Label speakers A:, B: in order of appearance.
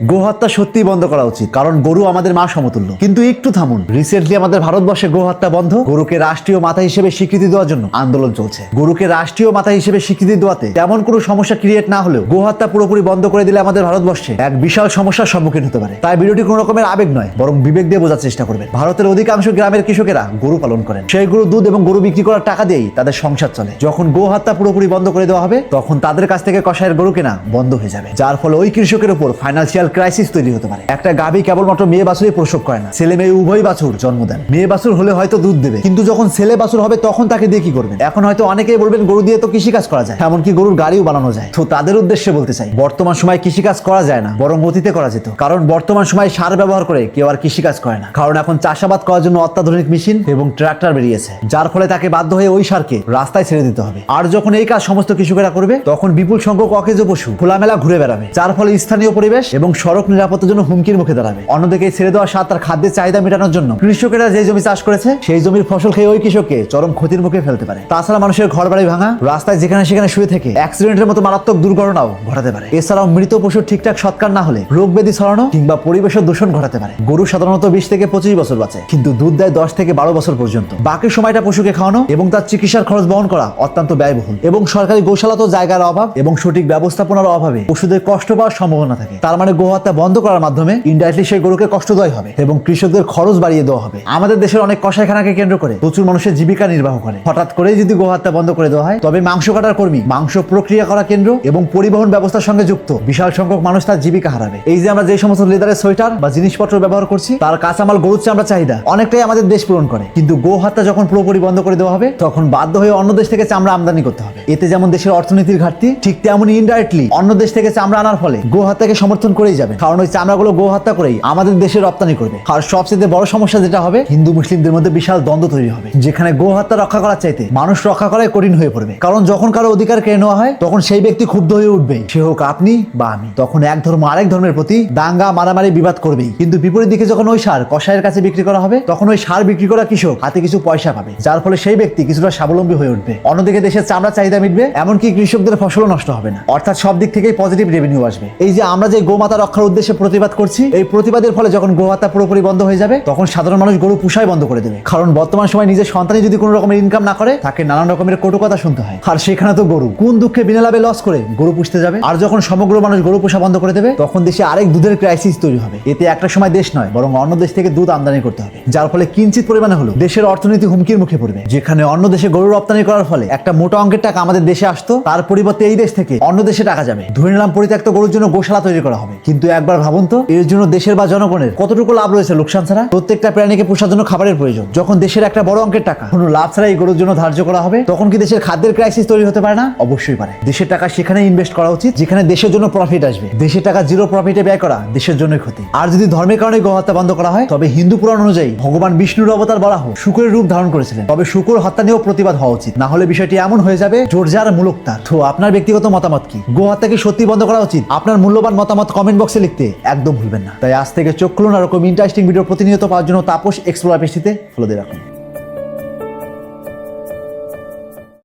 A: গোহত্যা সত্যি বন্ধ করা উচিত, কারণ গরু আমাদের মা সমতুল্য। কিন্তু একটু থামুন, রিসেন্টলি আমাদের ভারতবর্ষে গোহত্যা বন্ধ, গরুকে রাষ্ট্রীয় মাতা হিসেবে স্বীকৃতি দেওয়ার জন্য আন্দোলন চলছে। গরুকে রাষ্ট্রীয় মাতা হিসেবে স্বীকৃতি দেওয়াতে তেমন কোনো সমস্যা ক্রিয়েট না হলেও গোহত্যা পুরোপুরি বন্ধ করে দিলে আমাদের ভারতবর্ষে এক বিশাল সমস্যার সম্মুখীন হতে পারে। তাই ভিডিওটি কোনো রকমের আবেগ নয়, বরং বিবেক দিয়ে বোঝার চেষ্টা করবেন। ভারতের অধিকাংশ গ্রামের কৃষকেরা গরু পালন করেন, সেই গরু দুধ এবং গরু বিক্রি করার টাকা দিয়েই তাদের সংসার চলে। যখন গোহত্যা পুরোপুরি বন্ধ করে দেওয়া হবে, তখন তাদের কাছ থেকে কসাইয়ের গরু কেনা বন্ধ হয়ে যাবে, যার ফলে ওই কৃষকের উপর ফাইন্যান্সিয়াল ক্রাইসিস তৈরি হতে পারে। একটা গাভী কেবলমাত্র মেয়ে বাছুরই প্রসব করে না, ছেলে মেয়ে উভয় বাছুর জন্ম দেন। মেয়ে বাছুর হলে হয়তো দুধ দেবে, কিন্তু যখন ছেলে বাছুর হবে তখন তাকে দিয়ে কি করবেন? এখন হয়তো অনেকেই বলবেন গরু দিয়ে তো কৃষিকাজ করা যায়, এমনকি গরুর গাড়িও বানানো যায়। তো তাদের উদ্দেশ্যে বলতে চাই, বর্তমান সময় কৃষিকাজ করা যায় না, বরং অতীতে করা যেত। কারণ বর্তমান সময় সার ব্যবহার করে কেউ আর কৃষিকাজ করে না, কারণ এখন চাষাবাদ করার জন্য অত্যাধুনিক মেশিন এবং ট্রাক্টর বেরিয়েছে, যার ফলে তাকে বাধ্য হয়ে ওই সারকে রাস্তায় ছেড়ে দিতে হবে। আর যখন এই কাজ সমস্ত কৃষকেরা করবে, তখন বিপুল সংখ্যক অকেজ পশু খোলামেলা ঘুরে বেড়াবে, যার ফলে স্থানীয় পরিবেশ এবং সড়ক নিরাপত্তার জন্য হুমকির মুখে দাঁড়াবে। অন্যদিকে ছেড়ে দেওয়া সার তার খাদ্যের চাহিদা মেটানোর জন্য কৃষকেরা যে জমি চাষ করেছে, সেই জমির ফসল খেয়ে ওই কৃষককে চরম ক্ষতির মুখে ফেলতে পারে। তাছাড়া মানুষের ঘর বাড়ি ভাঙা, রাস্তায় যেখানে সেখানে শুয়ে থেকে অ্যাক্সিডেন্টের মতো মারাত্মক দুর্ঘটনাও ঘটাতে পারে। এছাড়াও মৃত পশুর ঠিকঠাক সৎকার না হলে রোগ ব্যাধি ছড়ানো কিংবা পরিবেশের দূষণ ঘটাতে পারে। গরু সাধারণত 20 থেকে 25 বছর বাঁচে, কিন্তু দুধ দেয় 10 থেকে 12 বছর পর্যন্ত। বাকি সময়টা পশুকে খাওয়ানো এবং তার চিকিৎসার খরচ বহন করা অত্যন্ত ব্যয়বহুল, এবং সরকারি গোশালাতেও জায়গার অভাব এবং সঠিক ব্যবস্থাপনার অভাবে পশুদের কষ্ট পাওয়ার সম্ভাবনা থাকে। তার মানে গোহত্যা বন্ধ করার মাধ্যমে ইনডাইরেক্টলি সেই গরুকে কষ্ট দেওয়া হবে এবং কৃষকদের খরচ বাড়িয়ে দেওয়া হবে। আমাদের দেশের অনেক কসাইখানাকে কেন্দ্র করে প্রচুর মানুষের জীবিকা নির্বাহ করে। হঠাৎ করে যদি গোহত্যা বন্ধ করে দেওয়া হয়, তবে মাংস কাটার কর্মী, মাংস প্রক্রিয়া করা কেন্দ্র এবং পরিবহন ব্যবস্থার সঙ্গে যুক্ত বিশাল সংখ্যক মানুষ তার জীবিকা হারাবে। এই যে আমরা যে সমস্ত লেদারের সোয়েটার বা জিনিসপত্র ব্যবহার করছি, তার কাঁচামাল গরুর চামড়া চাহিদা অনেকটাই আমাদের দেশ পূরণ করে। কিন্তু গোহত্যা যখন পুরোপুরি বন্ধ করে দেওয়া হবে, তখন বাধ্য হয়ে অন্য দেশ থেকে চামড়া আমদানি করতে হবে। এতে যেমন দেশের অর্থনীতির ঘাটতি, ঠিক তেমনই ইনডাইরেক্টলি অন্য দেশ থেকে চামড়া আনার ফলে গোহত্যাকে সমর্থন করেই যাবে, কারণ ওই চামড়াগুলো গোহত্যা করেই আমাদের দেশে রপ্তানি করবে। আর সবচেয়ে বড় সমস্যা যেটা হবে, হিন্দু মুসলিমদের মধ্যে বিশাল দ্বন্দ্ব তৈরি হবে, যেখানে গোহত্যা রক্ষা করার চাইতে মানুষ রক্ষা করাই কঠিন হয়ে পড়বে। কারণ যখন কারো অধিকার কেড়ে নেওয়া হয়, তখন সেই ব্যক্তি ক্ষুব্ধ হয়ে উঠবেই, সে হোক আপনি বা আমি। তখন এক ধর্ম আরেক ধর্মের প্রতি দাঙ্গা মারামারি বিবাদ করবেই। কিন্তু বিপরীত দিকে যখন ওই সার কসাইয়ের কাছে বিক্রি করা হবে, তখন ওই সার বিক্রি করা কৃষক হাতে কিছু পয়সা পাবে, যার ফলে সেই ব্যক্তি কিছুটা স্বাবলম্বী হয়ে উঠবে। অন্যদিকে দেশের চামড়া চাহিদা মিটবে, এমনকি কৃষকদের ফসলও নষ্ট হবে না। অর্থাৎ সব দিক থেকেই পজিটিভ রেভিনিউ আসবে। এই যে আমরা যে গোমাতা রক্ষার উদ্দেশ্যে প্রতিবাদ করছি, এই প্রতিবাদের ফলে যখন গোহত্যা পুরোপুরি বন্ধ হয়ে যাবে, তখন সাধারণ মানুষ গরু পুষাই বন্ধ করে দেবে। কারণ বর্তমান সময় নিজের সন্তানই যদি কোনো রকমের ইনকাম না করে, তাকে নানান রকমের কটু কথা শুনতে হয়। আর সেখানে তো গরু কোন দুঃখে বিনা লাভে লস করে গরু পুষতে যাবে। আর যখন সমগ্র মানুষ গরু পোষা বন্ধ করে দেবে, তখন দেশে আরেক দুধের ক্রাইসিস তৈরি হবে। এতে একটা সময় দেশ নয়, বরং অন্য দেশ থেকে দুধ আমদানি করতে হবে, যার ফলে কিঞ্চিত পরিমাণে হলো দেশের অর্থনীতি হুমকির মুখে পড়বে। যেখানে অন্য দেশে গরু রপ্তানি করার ফলে একটা মোটা অঙ্কের টাকা আমাদের দেশে আসতো, তার পরিবর্তে এই দেশ থেকে অন্য দেশে টাকা যাবে। ধরে নিলাম পরিত্যক্ত গরুর জন্য গোশালা তৈরি করা হবে, কিন্তু একবার ভাবুন তো, এর জন্য দেশের বা জনগণের কতটুকু লাভ রয়েছে লোকসান ছাড়া? প্রত্যেকটা প্রাণীকে পোষার জন্য খাবারের প্রয়োজন। যখন দেশের একটা বড় অঙ্কের টাকা কোনো লাভ ছাড়া এই গরুর জন্য ধার্য করা হবে, তখন কি দেশের খাদ্যের ক্রাইসিস তৈরি হতে পারে না? অবশ্যই পারে। দেশের টাকা সেখানে ইনভেস্ট করা উচিত যেখানে দেশের জন্য প্রফিট আসবে। দেশের টাকা জিরো প্রফিটে ব্যয় করা দেশের জন্যই ক্ষতি। আর যদি ধর্মের কারণে গোহত্যা বন্ধ করা হয়, তবে হিন্দু পুরাণ অনুযায়ী ভগবান বিষ্ণুর অবতার বরাহ শুকরের রূপ ধারণ করেছিলেন, তবে শুকর হত্যা নিয়েও প্রতিবাদ হওয়া উচিত। না হলে বিষয়টি এমন হয়ে যাবে জোরজার মূলক তার। তো আপনার ব্যক্তিগত মতামত কি? গোহত্যাকে সত্যি বন্ধ করা উচিত? আপনার মূল্যবান মতামত কমেন্ট বক্সে লিখতে একদম ভুলবেন না। তাই আজ থেকে চোখ খুলুন আর এরকম ইন্টারেস্টিং ভিডিও প্রতিনিয়ত পাওয়ার জন্য তাপস এক্সপ্লোরার পেজটিতে ফলো দিয়ে রাখুন।